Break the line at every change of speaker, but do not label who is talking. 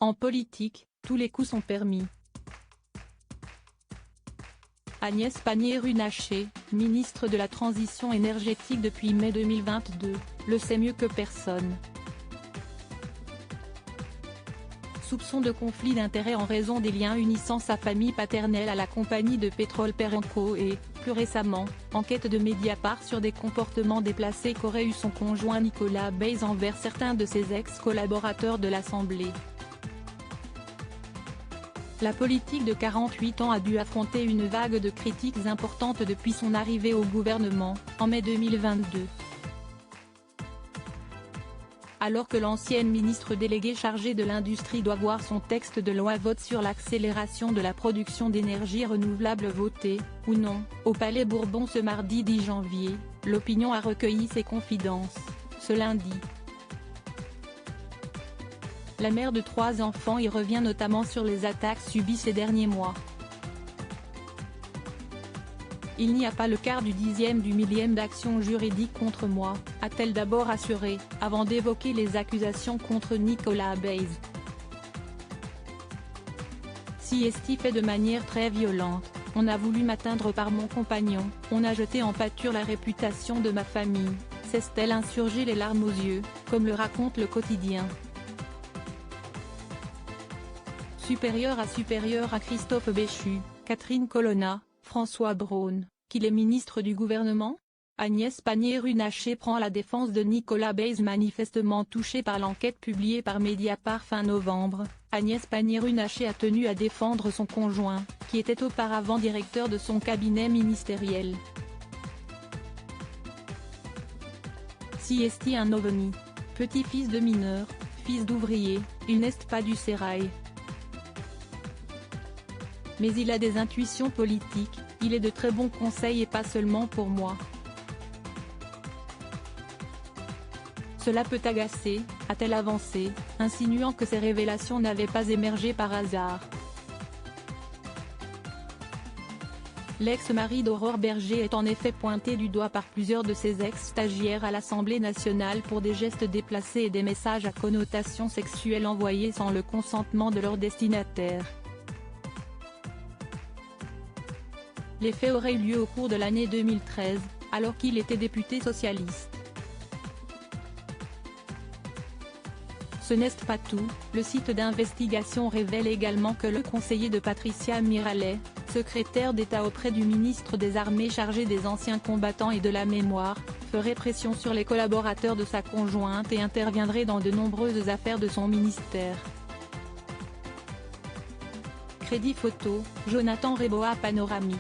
En politique, tous les coups sont permis. Agnès Pannier-Runacher, ministre de la Transition énergétique depuis mai 2022, le sait mieux que personne. Soupçon de conflit d'intérêts en raison des liens unissant sa famille paternelle à la compagnie de pétrole Perenco et, plus récemment, enquête de Mediapart sur des comportements déplacés qu'aurait eu son conjoint Nicolas Bays envers certains de ses ex-collaborateurs de l'Assemblée. La politique de 48 ans a dû affronter une vague de critiques importantes depuis son arrivée au gouvernement, en mai 2022. Alors que l'ancienne ministre déléguée chargée de l'industrie doit voir son texte de loi vote sur l'accélération de la production d'énergie renouvelable voté, ou non, au Palais Bourbon ce mardi 10 janvier, l'opinion a recueilli ses confidences, ce lundi. La mère de 3 enfants y revient notamment sur les attaques subies ces derniers mois. Il n'y a pas le quart du dixième du millième d'action juridique contre moi, a-t-elle d'abord assuré, avant d'évoquer les accusations contre Nicolas Bays. Si est fait de manière très violente, on a voulu m'atteindre par mon compagnon, on a jeté en pâture la réputation de ma famille, cesse-t-elle insurger les larmes aux yeux, comme le raconte le quotidien. Supérieur à Christophe Béchu, Catherine Colonna, François Braun, qu'il est ministre du gouvernement? Agnès Pannier-Runacher prend la défense de Nicolas Bays manifestement touché par l'enquête publiée par Mediapart fin novembre. Agnès Pannier-Runacher a tenu à défendre son conjoint, qui était auparavant directeur de son cabinet ministériel. Si est un ovni. Petit-fils de mineur, fils d'ouvrier, il n'est pas du sérail. Mais il a des intuitions politiques, il est de très bons conseils et pas seulement pour moi. Cela peut agacer, a-t-elle avancé, insinuant que ces révélations n'avaient pas émergé par hasard. L'ex-mari d'Aurore Berger est en effet pointé du doigt par plusieurs de ses ex-stagiaires à l'Assemblée nationale pour des gestes déplacés et des messages à connotation sexuelle envoyés sans le consentement de leur destinataire. Les faits auraient eu lieu au cours de l'année 2013, alors qu'il était député socialiste. Ce n'est pas tout, le site d'investigation révèle également que le conseiller de Patricia Miralles, secrétaire d'État auprès du ministre des Armées chargé des anciens combattants et de la mémoire, ferait pression sur les collaborateurs de sa conjointe et interviendrait dans de nombreuses affaires de son ministère. Crédit photo, Jonathan Reboa Panoramique.